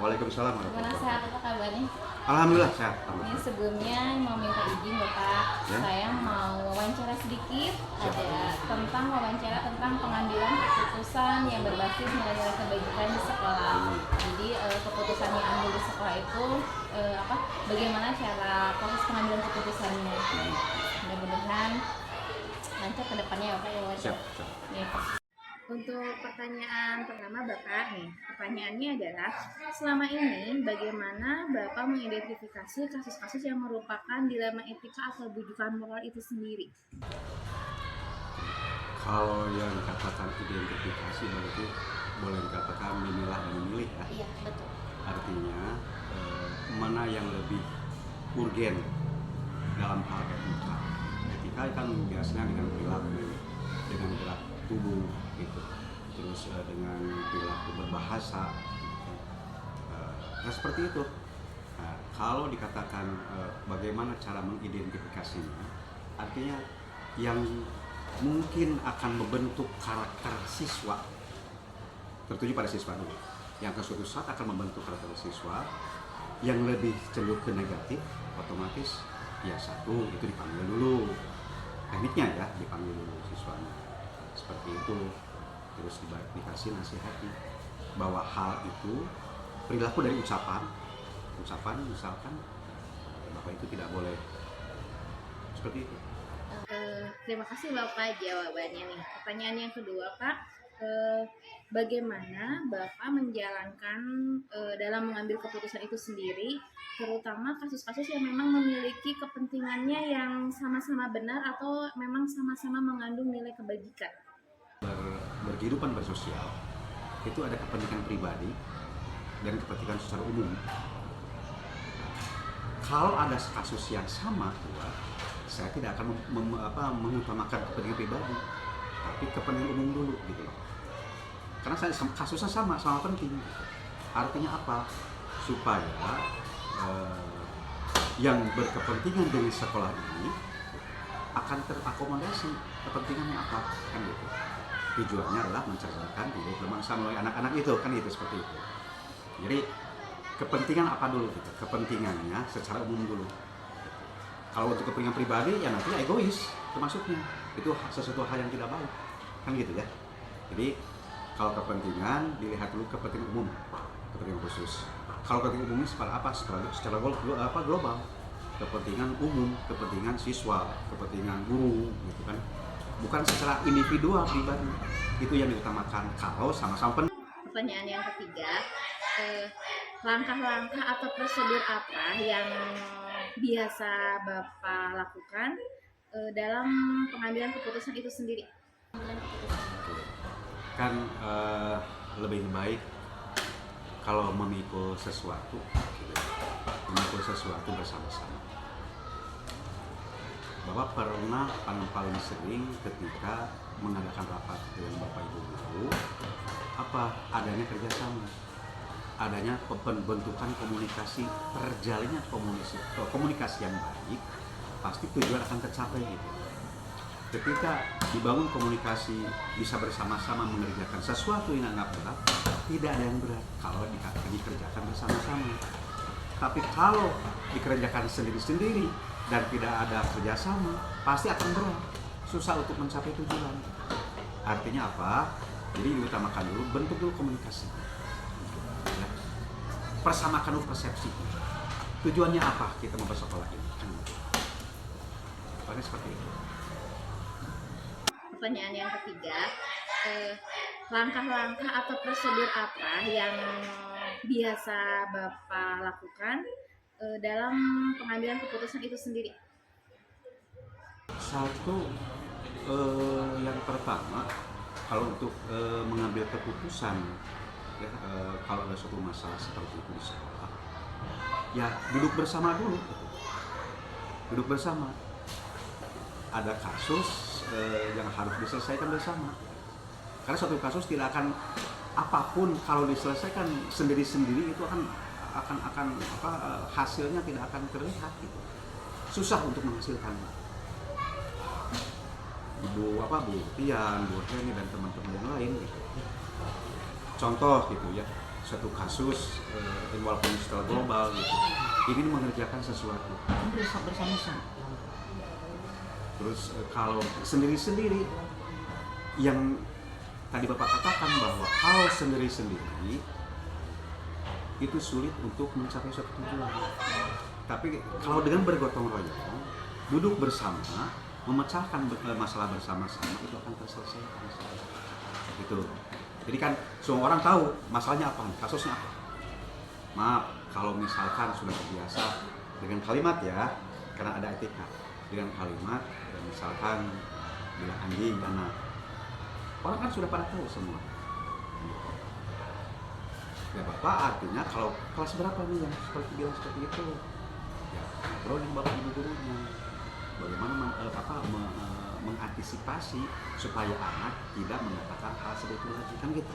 Waalaikumsalam Gimana, warahmatullahi sehat wabarakatuh. apa kabarnya? Alhamdulillah sehat. Ini sebelumnya mau minta izin Bapak, Ya. saya mau wawancara sedikit. Siap. Ada tentang wawancara tentang pengambilan keputusan yang berbasis nilai-nilai kebajikan di sekolah. Jadi keputusan yang ambil di sekolah itu bagaimana cara proses pengambilan keputusannya. Mudah-mudahan lancar ke depannya ya Pak ya wawancara. Siap. Ya, Pak. Untuk pertanyaan pertama Bapak nih, pertanyaannya adalah selama ini bagaimana Bapak mengidentifikasi kasus-kasus yang merupakan dilema etika atau bujukan moral itu sendiri? Kalau yang dikatakan identifikasi berarti boleh dikatakan memilah dan memilih ya. Iya, betul. Artinya mana yang lebih urgen dalam hal etika. Etika kan biasanya dengan perilaku, dengan gerak tubuh gitu, terus dengan perilaku berbahasa gitu. Nah seperti itu. Nah, kalau dikatakan bagaimana cara mengidentifikasinya, artinya yang mungkin akan membentuk karakter siswa, tertuju pada siswa dulu, yang ke suatu saat akan membentuk karakter siswa yang lebih cenderung ke negatif, otomatis ya satu itu dipanggil dulu, tekniknya ya dipanggil dulu siswanya seperti itu, terus dikasih nasihati bahwa hal itu perilaku dari ucapan misalkan bahwa itu tidak boleh seperti itu. Terima kasih Bapak jawabannya nih. Pertanyaan yang kedua Pak, bagaimana Bapak menjalankan dalam mengambil keputusan itu sendiri, terutama kasus-kasus yang memang memiliki kepentingannya yang sama-sama benar atau memang sama-sama mengandung nilai kebajikan? Berkehidupan bersosial itu ada kepentingan pribadi dan kepentingan secara umum. Kalau ada kasus yang sama saya tidak akan mengutamakan kepentingan pribadi, tapi kepentingan umum dulu gitu loh. Karena kasusnya sama penting. Artinya apa? Supaya yang berkepentingan dengan sekolah ini akan terakomodasi kepentingannya apa, kan gitu. Tujuannya adalah mencerdakan hidup berbangsa melalui anak-anak itu, kan itu seperti itu. Jadi kepentingan apa dulu gitu? Kepentingannya secara umum dulu. Kalau untuk kepentingan pribadi ya nantinya egois termasuknya, itu sesuatu hal yang tidak baik, kan gitu ya. Jadi kalau kepentingan dilihat dulu kepentingan umum, kepentingan khusus. Kalau kepentingan umumnya secara apa? Secara global. Kepentingan umum, kepentingan siswa, kepentingan guru, gitu kan. Bukan secara individual pribadi. Itu yang diutamakan kalau sama-sama penting. Pertanyaan yang ketiga, langkah-langkah atau prosedur apa yang biasa Bapak lakukan dalam pengambilan keputusan itu sendiri? Kan lebih baik kalau memikul sesuatu bersama-sama. Bapak pernah paling sering ketika mengadakan rapat dengan Bapak Ibu guru, adanya kerjasama, adanya pembentukan komunikasi, terjalinnya komunikasi yang baik, pasti tujuan akan tercapai gitu. Ketika dibangun komunikasi, bisa bersama-sama mengerjakan sesuatu yang anggap berat, tidak ada yang berat kalau dikerjakan bersama-sama. Tapi kalau dikerjakan sendiri-sendiri dan tidak ada kerjasama, pasti akan berat, susah untuk mencapai tujuan. Artinya apa? Jadi diutamakan dulu, bentuk dulu komunikasi, ya. Persamakan dulu persepsi. Tujuannya apa kita mau bersekolah ini? Pokoknya seperti itu. Pertanyaan yang ketiga, langkah-langkah atau prosedur apa yang biasa Bapak lakukan dalam pengambilan keputusan itu sendiri? Satu, yang pertama, kalau untuk mengambil keputusan, ya, kalau ada suatu masalah seperti itu di sekolah, ya duduk bersama dulu. Duduk bersama. Ada kasus yang harus diselesaikan bersama. Karena suatu kasus tidak akan apapun kalau diselesaikan sendiri-sendiri itu akan hasilnya tidak akan terlihat gitu. Susah untuk menghasilkannya. Bu Tian, Bu Heni dan teman-teman yang lain gitu. Contoh gitu ya. suatu kasus walaupun secara global gitu, ingin mengerjakan sesuatu kan bersama-sama. Terus kalau sendiri-sendiri, yang tadi Bapak katakan bahwa kalau sendiri-sendiri itu sulit untuk mencapai suatu tujuan. Tapi kalau dengan bergotong royong, duduk bersama, memecahkan masalah bersama-sama, itu akan terselesaikan. Gitu. Jadi kan semua orang tahu masalahnya apa, kasusnya apa. Maaf, kalau misalkan sudah terbiasa dengan kalimat ya, karena ada etika. Dengan kalimat, misalkan bilang anjing, anak. Orang kan sudah pada tahu semua. Ya Bapak artinya kalau kelas berapa nih yang seperti bilang seperti itu? Ya, bro yang Bapak ibu gurunya. Bagaimana mengantisipasi supaya anak tidak mengatakan hal seperti itu lagi, kan gitu.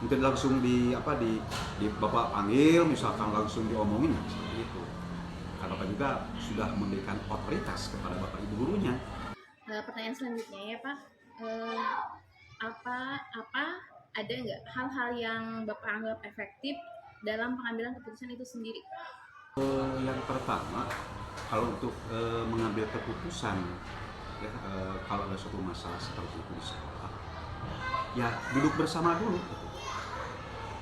Mungkin langsung di Bapak panggil, misalkan langsung diomongin seperti itu. Karena Bapak juga sudah memberikan otoritas kepada Bapak ibu gurunya. Pertanyaan selanjutnya ya Pak, ada nggak hal-hal yang Bapak anggap efektif dalam pengambilan keputusan itu sendiri? Yang pertama, kalau untuk mengambil keputusan ya, kalau ada suatu masalah seperti itu di sekolah, ya duduk bersama dulu.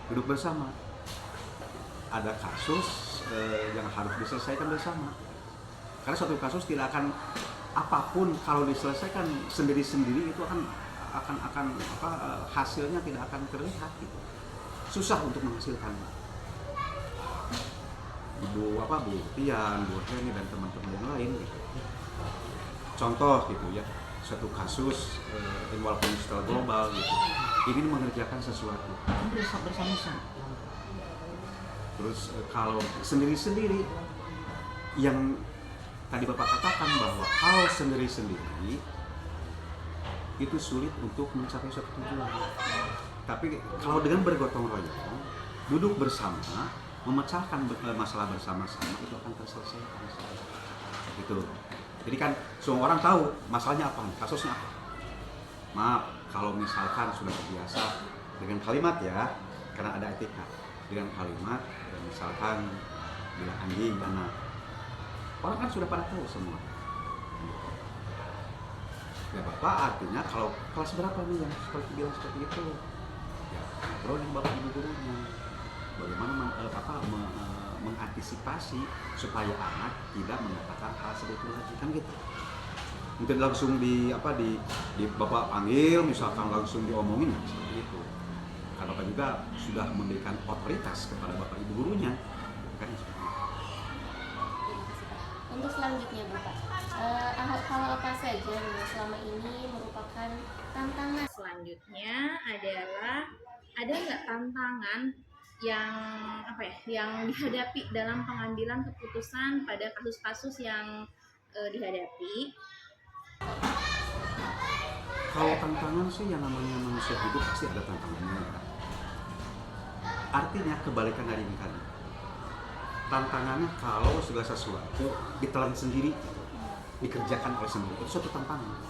Duduk bersama. Ada kasus yang harus diselesaikan bersama. Karena suatu kasus tidak akan apapun kalau diselesaikan sendiri-sendiri itu akan hasilnya tidak akan terlihat gitu. Susah untuk menghasilkan. Bu Tian, Bu Heni dan teman-teman yang lain gitu. Contoh gitu ya, suatu kasus walaupun secara global gitu, ingin mengerjakan sesuatu kan bersama-sama. Terus kalau sendiri-sendiri, yang tadi Bapak katakan bahwa kalau sendiri-sendiri itu sulit untuk mencapai suatu tujuan. Tapi kalau dengan bergotong royong, duduk bersama, memecahkan masalah bersama-sama, itu akan terselesaikan. Gitu. Jadi kan semua orang tahu masalahnya apa, kasusnya apa. Maaf, kalau misalkan sudah terbiasa dengan kalimat ya, karena ada etika. Dengan kalimat, misalkan bilang anjing, anak. Orang kan sudah pada tahu semua. Ya Bapak artinya kalau kelas berapa nih yang seperti bilang seperti itu? Ya, bro yang Bapak ibu gurunya. Bagaimana mengantisipasi supaya anak tidak mengatakan hal seperti itu lagi, kan gitu. Mungkin langsung di Bapak panggil, misalkan langsung diomongin seperti itu. Karena Bapak juga sudah memberikan otoritas kepada Bapak ibu gurunya, kan seperti itu. Untuk selanjutnya Bapak, hal apa saja yang selama ini merupakan tantangan? Selanjutnya adalah ada nggak tantangan yang dihadapi dalam pengambilan keputusan pada kasus-kasus yang dihadapi? Kalau tantangan sih yang namanya manusia hidup pasti ada tantangannya. Artinya kebalikan dari ini tadi. Tantangannya kalau segala sesuatu ditelan sendiri, dikerjakan oleh sendiri, itu suatu tantangan.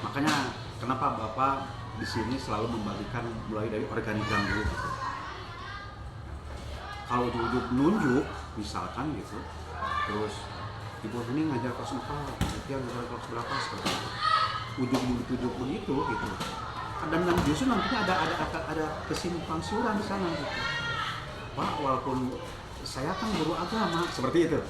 Makanya kenapa Bapak di sini selalu membagikan mulai dari organigram dulu gitu. Kalau ujung-ujung nunjuk misalkan gitu, terus ibu ini ngajar kelas 4, dia ngajar kelas berapa seperti itu, ujung-ujung ditunjuk begitu gitu. Dan justru nantinya ada kesimpang siuran di sana gitu. Pak, walaupun saya kan guru agama seperti itu,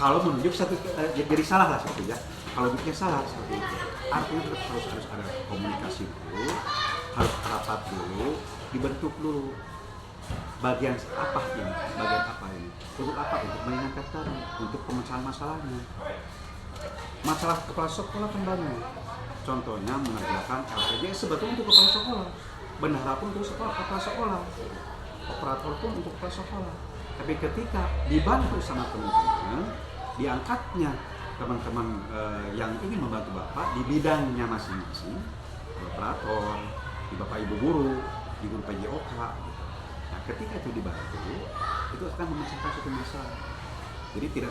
kalau menunjuk satu jadi salah lah seperti ya. Kalau menunjuknya salah seperti itu, artinya tetap harus ada komunikasi dulu, harus rapat dulu, dibentuk dulu. Bagian apa ini? Untuk apa? Untuk meringankan tadi, untuk pemecahan masalahnya. Masalah kepala sekolah kan banyak. Contohnya mengerjakan LPJ sebetulnya untuk kepala sekolah, bendahara pun untuk kepala sekolah, operator pun untuk kepala sekolah. Tapi ketika dibantu sama teman-teman, diangkatnya teman-teman yang ingin membantu Bapak di bidangnya masing-masing, operator, di Bapak Ibu guru, di guru PJOK. Nah, ketika itu dibantu, itu akan memecahkan suatu masalah. Jadi tidak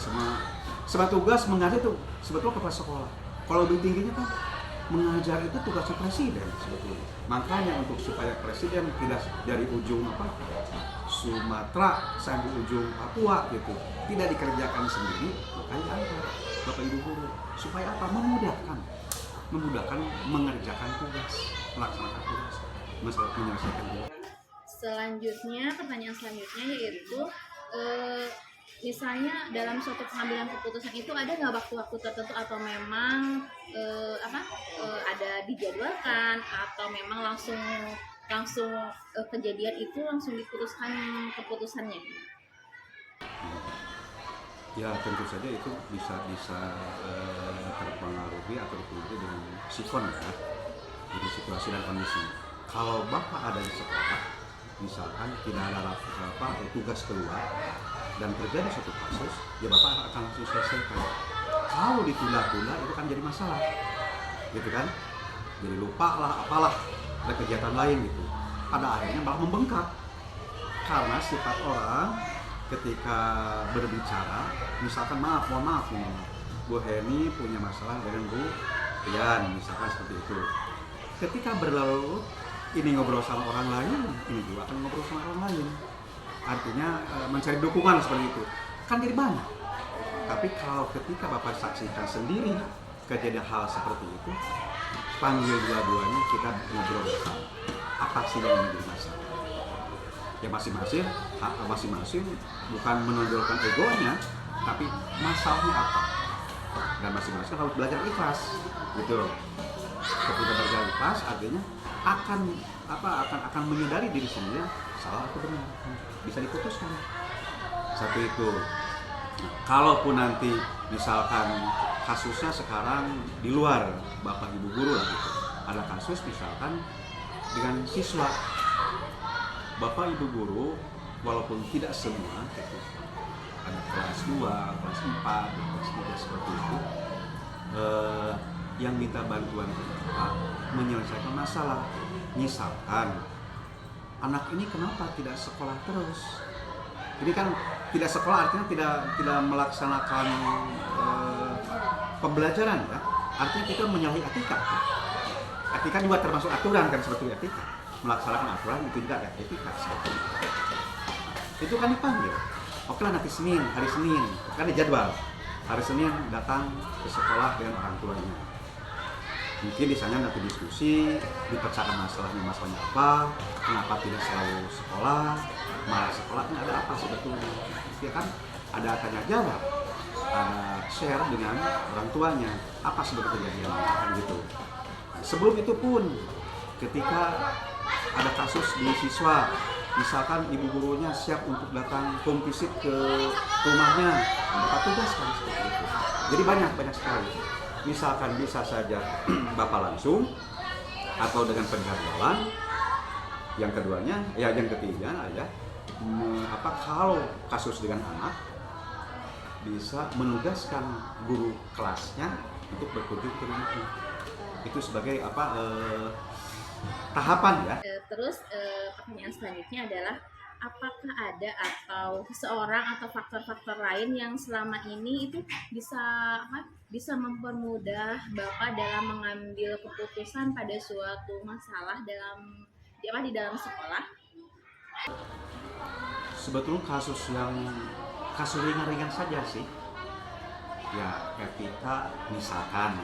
semua tugas mengajar itu sebetulnya kepala sekolah. Kalau lebih tingginya kan mengajar itu tugasnya presiden sebetulnya. Makanya untuk supaya presiden tidak dari ujung Sumatera sampai ujung Papua gitu, tidak dikerjakan sendiri, makanya angkat Bapak Ibu guru supaya apa? Memudahkan mengerjakan tugas, melaksanakan tugas, menyelesaikan tugas. Selanjutnya, pertanyaan selanjutnya yaitu misalnya dalam suatu pengambilan keputusan itu ada nggak waktu-waktu tertentu atau memang ada dijadwalkan atau memang langsung kejadian itu langsung diputuskan keputusannya? Ya tentu saja itu bisa terpengaruhi atau dipengaruhi dengan sikon ya, jadi situasi dan kondisi. Kalau Bapak ada di sekolah, misalkan tidak ada tugas keluar dan terjadi suatu kasus, ya Bapak akan langsung selesaikan. Kalau ditunda-tunda itu kan jadi masalah, gitu kan? Jadi lupa lah, apalah, ada kegiatan lain gitu. Pada akhirnya malah membengkak karena sifat orang ketika berbicara, misalkan mohon maaf nih, Bu Heni punya masalah dengan Bu Yan, misalkan seperti itu. Ketika berlalu ini ngobrol sama orang lain, ini juga akan ngobrol sama orang lain. Artinya mencari dukungan seperti itu. Kan jadi banyak. Tapi kalau ketika Bapak saksikan sendiri kejadian hal seperti itu, panggil dua-duanya, kita ngobrol bersama. Apa sih yang menjadi masalah? Ya masing-masing bukan menonjolkan egonya, tapi masalahnya apa? Dan masing-masing harus belajar ikhlas, gitu. Ketika belajar ikhlas, artinya akan menyadari diri sendiri salah atau benar, bisa diputuskan. Satu itu. Kalaupun nanti misalkan kasusnya sekarang di luar Bapak Ibu guru lah gitu, ada kasus misalkan dengan siswa, Bapak Ibu guru walaupun tidak semua gitu, ada kelas 2, kelas 4, kelas 3 seperti itu, yang minta bantuan Bapak menyelesaikan masalah. Misalkan anak ini kenapa tidak sekolah terus? Ini kan tidak sekolah artinya tidak melaksanakan pembelajaran ya. Artinya kita menyalahi etika. Etika juga termasuk aturan kan, seperti etika. Melaksanakan aturan itu tidak ada etika. Itu kan dipanggil. Oke lah nanti hari Senin, kan dijadwal. Hari Senin datang ke sekolah dengan orang tuanya. Mungkin di sana nanti diskusi, dipecahkan masalahnya apa, kenapa tidak selalu sekolah, malah sekolahnya ada apa sebetulnya. Ya kan ada tanya jawab, ada share dengan orang tuanya, apa sebetulnya kejadiannya kan gitu. Sebelum itu pun ketika ada kasus di siswa, misalkan ibu gurunya siap untuk datang home visit ke rumahnya, Bapak tugaskan seperti itu. Jadi banyak sekali. Misalkan bisa saja Bapak langsung atau dengan penjadwalan. Yang ketiga ya, kalau kasus dengan anak bisa menugaskan guru kelasnya untuk berkunjung ke rumahnya. Itu sebagai tahapan ya. Terus pertanyaan selanjutnya adalah apakah ada atau seseorang atau faktor-faktor lain yang selama ini itu bisa mempermudah Bapak dalam mengambil keputusan pada suatu masalah di dalam sekolah? Sebetulnya kasus ringan-ringan saja sih. Ya ketika misalkan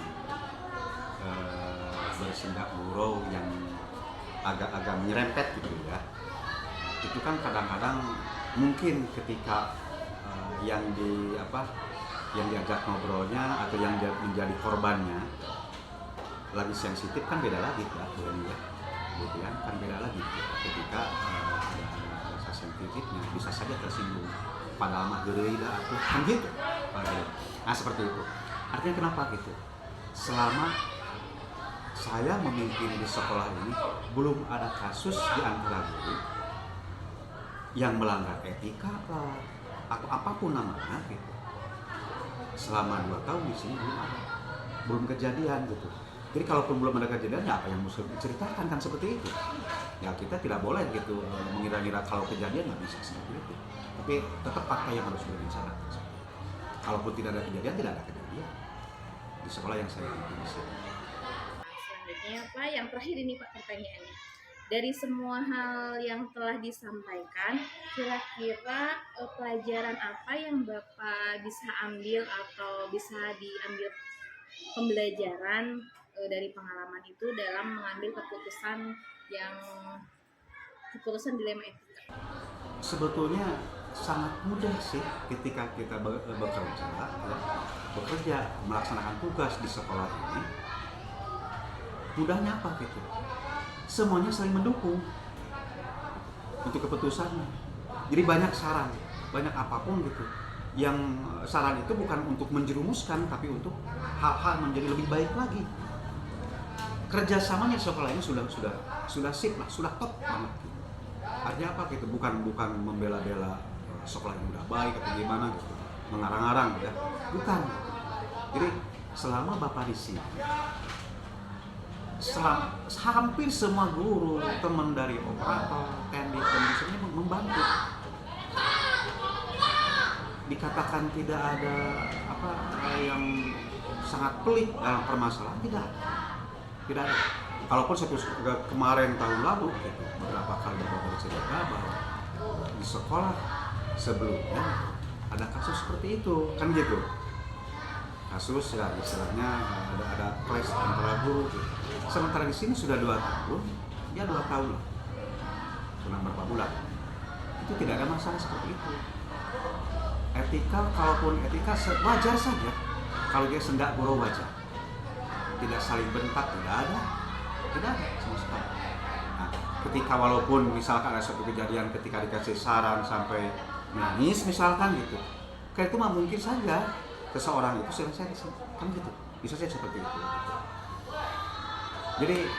bersendak gurau yang agak menyerempet gitu ya. Itu kan kadang-kadang mungkin ketika yang diajak ngobrolnya atau yang menjadi korbannya lagi sensitif kan beda lagi ya, gitu kan beda lagi ketika ada rasa sensitifnya bisa saja tersinggung padahal mah geureuy dah atuh kan gitu. Nah seperti itu. Artinya kenapa gitu? Selama saya memimpin di sekolah ini belum ada kasus di antara guru yang melanggar etika lah atau apapun namanya gitu. Selama 2 tahun di sini belum kejadian gitu. Jadi kalaupun belum ada kejadian ya apa yang mesti diceritakan kan seperti itu. Ya kita tidak boleh gitu mengira-ngira kalau kejadian nggak bisa seperti itu. Tapi tetap fakta yang harus dibicarakan. Kalaupun tidak ada kejadian, tidak ada kejadian di sekolah yang saya pimpin di sini. yang terakhir ini Pak pertanyaannya. Dari semua hal yang telah disampaikan, kira-kira pelajaran apa yang Bapak bisa ambil atau bisa diambil pembelajaran dari pengalaman itu dalam mengambil keputusan dilema etika? Sebetulnya sangat mudah sih ketika kita bekerja melaksanakan tugas di sekolah ini. Mudahnya apa gitu? Semuanya saling mendukung untuk keputusannya. Jadi banyak saran, banyak apapun gitu. Yang saran itu bukan untuk menjerumuskan, tapi untuk hal-hal menjadi lebih baik lagi. Kerjasamanya sekolah ini sudah sip lah, sudah top banget. Artinya apa gitu? Bukan membela-bela sekolah yang udah baik atau gimana gitu, mengarang-arang ya. Bukan. Jadi selama Bapak di sini, hampir semua guru, teman dari operator, teknik, kondisinya membantu. Dikatakan tidak ada yang sangat pelik dalam permasalahan, tidak ada. Kalaupun kemarin tahun lalu gitu, beberapa kali Bapak bercerita bahwa di sekolah sebelumnya ada kasus seperti itu, kan gitu. Kasus ya istilahnya ada clash antara guru gitu. Sementara di sini sudah 2 tahun, ya 2 tahun lah, kurang berapa bulan, itu tidak ada masalah seperti itu. Etika, kalaupun etika wajar saja, kalau dia sendak guru wajar, tidak saling bentak, tidak ada sama sekali. Nah, ketika walaupun misalkan ada suatu kejadian ketika dikasih saran sampai nangis misalkan gitu, kayak itu mah mungkin saja seseorang itu selesai kan gitu, bisa saja seperti itu. Jadi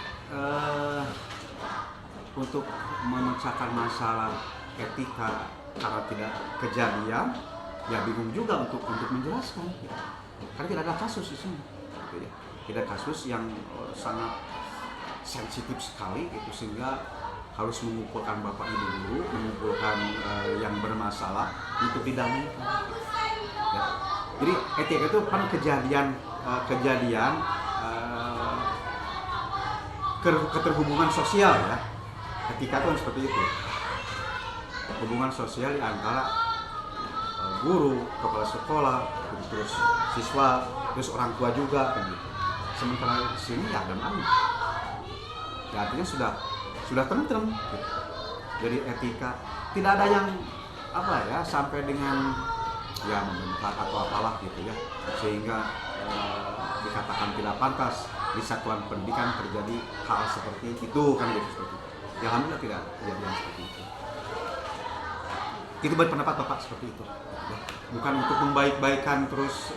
untuk memecahkan masalah etika karena tidak kejadian, ya bingung juga untuk menjelaskan ya. Karena tidak ada kasus di sini gitu ya. Tidak kasus yang sangat sensitif sekali gitu, sehingga harus mengumpulkan Bapak Ibu dulu, mengumpulkan yang bermasalah untuk didamaikan ya. Jadi etika itu kan kejadian keterhubungan sosial ya. Etika itu seperti itu, hubungan sosial di antara guru, kepala sekolah, terus siswa, terus orang tua juga kan gitu. Sementara di sini ya ada mana? Ya, artinya sudah tentrem gitu. Jadi etika tidak ada yang sampai dengan ya membentak atau apalah gitu ya, sehingga dikatakan tidak pantas di satuan pendidikan terjadi hal seperti itu kan gitu, seperti itu. Ya alhamdulillah tidak kejadian seperti itu. Itu berpendapat Bapak seperti itu ya. Bukan untuk membaik-baikan terus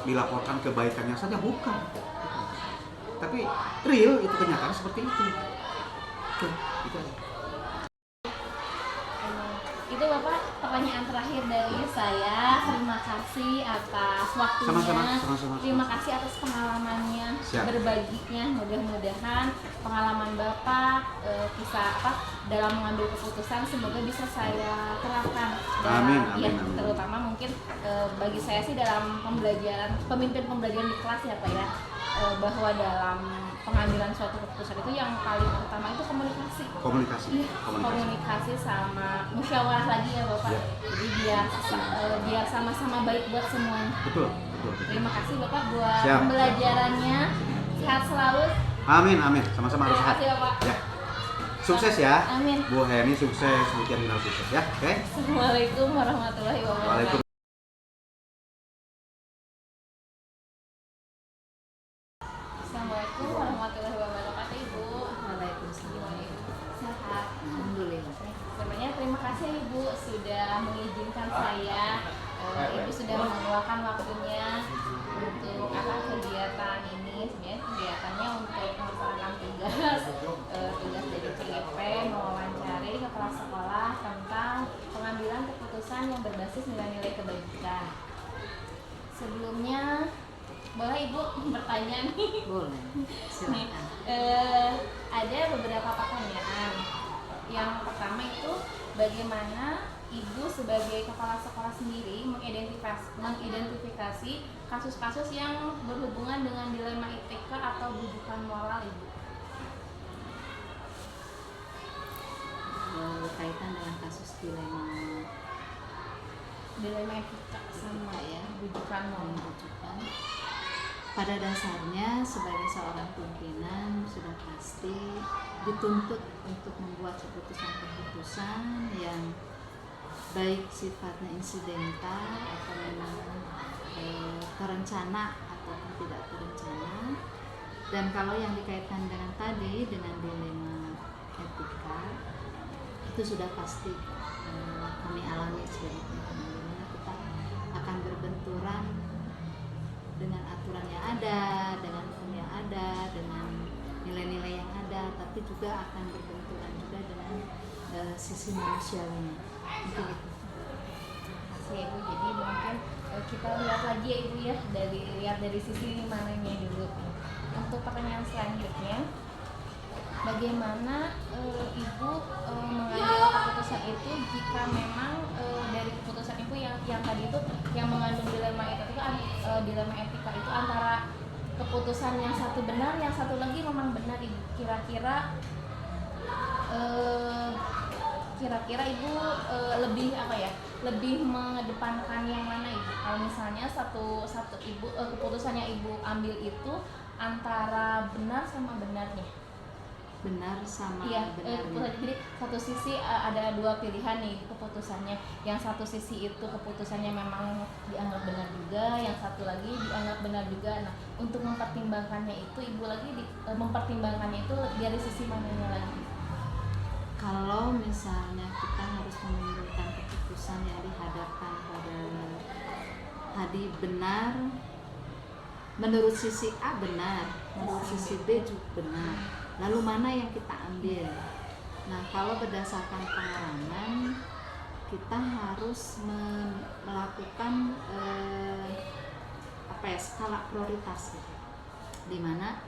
dilaporkan kebaikannya saja, bukan. Tapi real itu kenyataan seperti itu. Oke, itu aja. Itu Bapak pertanyaan terakhir dari saya. Terima kasih atas waktunya. Sama-sama. Terima kasih atas pengalamannya. Siap. Berbaginya. Mudah-mudahan pengalaman Bapak kisah dalam mengambil keputusan semoga bisa saya terapkan. Amin. Terutama mungkin bagi saya sih dalam pemimpin pembelajaran di kelas ya Pak ya. Bahwa dalam pengambilan suatu keputusan itu yang paling utama itu komunikasi sama musyawarah lagi ya Bapak ya. Jadi biar sama-sama baik buat semuanya. Betul. Terima kasih Bapak buat pembelajarannya. Sehat selalu. Amin. Sama-sama harus sehat. Terima kasih Bapak Ya. Sukses ya. Amin. Bu Heni sukses, Bu Tiana sukses ya. Oke. Assalamualaikum warahmatullahi wabarakatuh. Assalamualaikum warahmatullahi wabarakatuh Ibu. Waalaikumsalam. Sehat. Alhamdulillah. Sebenarnya terima kasih Ibu sudah mengizinkan saya. Ibu sudah meluangkan waktunya untuk kegiatan ini. Sebenarnya kegiatannya untuk melaksanakan tugas dari CIP, mewawancari kepala sekolah tentang pengambilan keputusan yang berbasis nilai-nilai kebajikan. Sebelumnya boleh Ibu bertanya nih? Boleh, silakan. Ada beberapa pertanyaan. Yang pertama itu bagaimana ibu sebagai kepala sekolah sendiri mengidentifikasi kasus-kasus yang berhubungan dengan dilema etika atau bujukan moral ibu? Berkaitan dengan kasus Dilema etika sama ya bujukan moral. membutuhkan. Pada dasarnya sebagai seorang pimpinan sudah pasti dituntut untuk membuat keputusan-keputusan yang baik sifatnya insidental atau memang terencana ataupun tidak terencana. Dan kalau yang dikaitkan dengan tadi dengan dilema etika itu sudah pasti kami alami sebagai pimpinan, dimana kita akan berbenturan dengan aturan yang ada, dengan hukum yang ada, dengan nilai-nilai yang ada, tapi juga akan berbenturan juga dengan sisi manusiawinya. Mungkin itu. Makasih ya Ibu. Jadi mungkin kita lihat lagi ya Ibu ya, dari sisi mananya dulu. Untuk pertanyaan selanjutnya, bagaimana Ibu mengambil keputusan itu jika memang dari keputusan Ibu yang tadi itu yang mengandung dilema etika itu antara keputusan yang satu benar, yang satu lagi memang benar Ibu. Kira-kira Ibu lebih mengedepankan yang mana Ibu? Kalau misalnya satu Ibu keputusan yang Ibu ambil itu antara benar sama benarnya. Benar sama Iya, benarnya. jadi satu sisi ada dua pilihan nih keputusannya. Yang satu sisi itu keputusannya memang dianggap benar juga, yang satu lagi dianggap benar juga. Nah, untuk mempertimbangkannya itu Ibu lagi mempertimbangkannya itu dari sisi mananya lagi? Kalau misalnya kita harus mengambilkan keputusan yang dihadapkan pada tadi benar, menurut sisi A benar, menurut sisi B juga benar. Lalu mana yang kita ambil? Nah, kalau berdasarkan pengalaman, kita harus melakukan skala prioritas, gitu. Dimana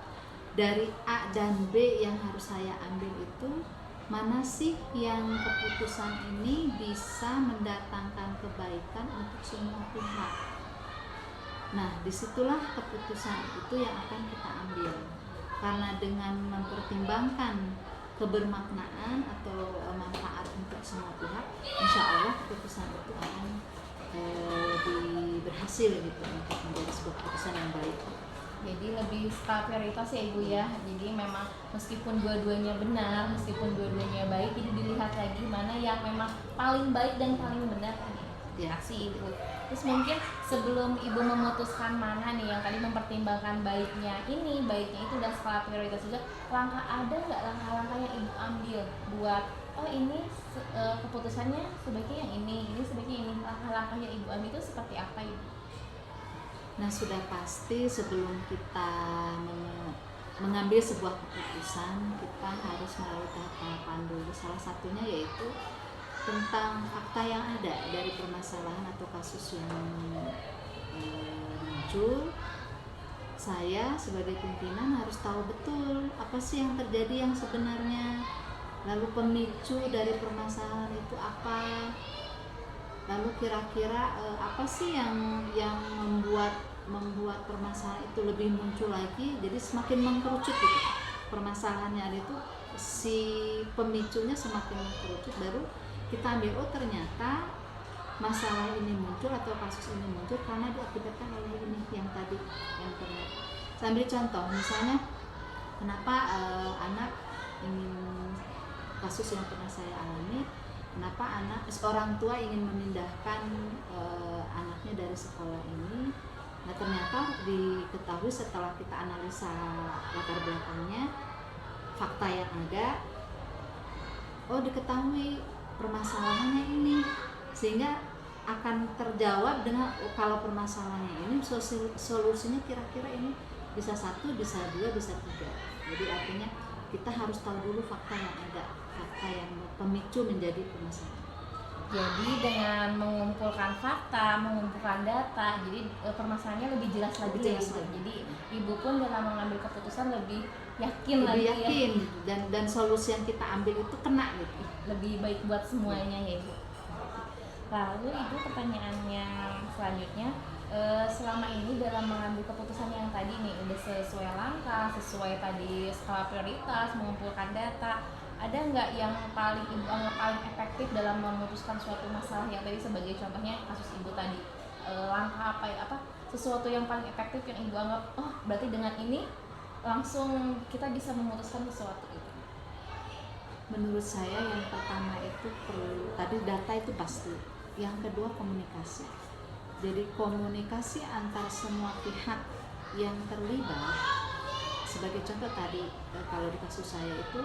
dari A dan B yang harus saya ambil itu, mana sih yang keputusan ini bisa mendatangkan kebaikan untuk semua pihak. Nah, disitulah keputusan itu yang akan kita ambil. Karena dengan mempertimbangkan kebermaknaan atau manfaat untuk semua pihak, insya Allah keputusan itu akan berhasil gitu untuk menjadi sebuah keputusan yang baik. Jadi lebih skala prioritas ya Ibu ya. Jadi memang meskipun dua-duanya benar, meskipun dua-duanya baik, jadi dilihat lagi mana yang memang paling baik dan paling benar. Ya. Si Ibu. Terus mungkin sebelum Ibu memutuskan mana nih yang tadi mempertimbangkan baiknya itu dan skala prioritas juga, ada nggak langkah-langkah yang Ibu ambil buat ini keputusannya sebaiknya yang ini sebaiknya ini, langkah-langkah yang Ibu ambil itu seperti apa Ibu? Nah, sudah pasti sebelum kita mengambil sebuah keputusan, kita harus melalui tahapan dulu. Salah satunya yaitu tentang fakta yang ada dari permasalahan atau kasus yang muncul. Saya sebagai pimpinan harus tahu betul apa sih yang terjadi yang sebenarnya, lalu pemicu dari permasalahan itu apa, lalu kira-kira apa sih yang membuat permasalahan itu lebih muncul lagi. Jadi semakin mengkerucut gitu permasalahannya itu, si pemicunya semakin mengkerucut, baru kita ambil ternyata masalah ini muncul atau kasus ini muncul karena diakibatkan oleh ini yang tadi yang ternyata. Saya ambil contoh misalnya kenapa anak ingin, kasus yang pernah saya alami, kenapa orang tua ingin memindahkan anaknya dari sekolah ini. Nah, ternyata diketahui setelah kita analisa latar belakangnya, fakta yang ada, diketahui permasalahannya ini, sehingga akan terjawab dengan kalau permasalahannya ini solusinya kira-kira ini bisa 1, bisa 2, bisa 3. Jadi artinya kita harus tahu dulu fakta yang ada, fakta yang pemicu menjadi permasalahan. Jadi dengan mengumpulkan fakta, mengumpulkan data, jadi permasalahannya lebih jelas lagi. Jadi Ibu pun dalam mengambil keputusan lebih yakin dan solusi yang kita ambil itu kena gitu. Lebih baik buat semuanya ya Ibu. Lalu Ibu pertanyaannya selanjutnya, selama ini dalam mengambil keputusan yang tadi nih udah sesuai langkah, sesuai tadi skala prioritas, mengumpulkan data, ada nggak yang paling Ibu anggap paling efektif dalam memutuskan suatu masalah yang tadi sebagai contohnya kasus Ibu tadi, langkah apa sesuatu yang paling efektif yang Ibu anggap oh berarti dengan ini langsung kita bisa memutuskan sesuatu itu? Menurut saya yang pertama itu perlu, tadi data itu pasti. Yang kedua komunikasi. Jadi komunikasi antar semua pihak yang terlibat. Sebagai contoh tadi, kalau di kasus saya itu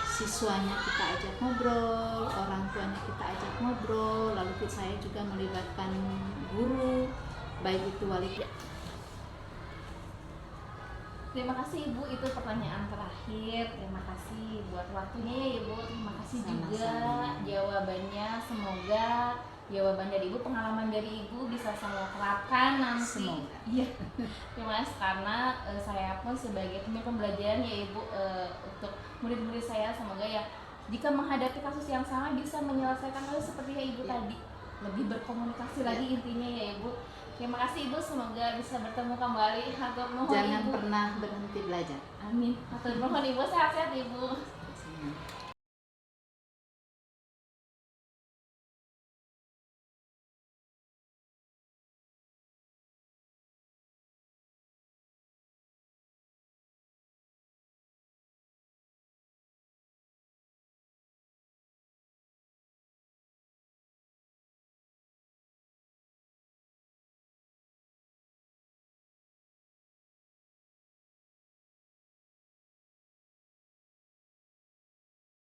siswanya kita ajak ngobrol, orang tuanya kita ajak ngobrol, lalu saya juga melibatkan guru, baik itu wali. Terima kasih Ibu, itu pertanyaan terakhir. Terima kasih buat waktunya ya Ibu. Terima kasih juga Sama-sama. jawabannya. Semoga jawaban dari Ibu, pengalaman dari Ibu bisa saya terapkan nanti. Semoga. Iya. Terima kasih karena saya pun sebagai tim pembelajaran ya Ibu, untuk murid-murid saya semoga ya jika menghadapi kasus yang sama bisa menyelesaikan hal seperti yang Ibu tadi. Lebih berkomunikasi lagi intinya ya Ibu. Terima kasih Ibu, semoga bisa bertemu kembali. Hatur nuhun Jangan Ibu. pernah berhenti belajar. Amin. Hatur nuhun Ibu, sehat-sehat Ibu. Sama.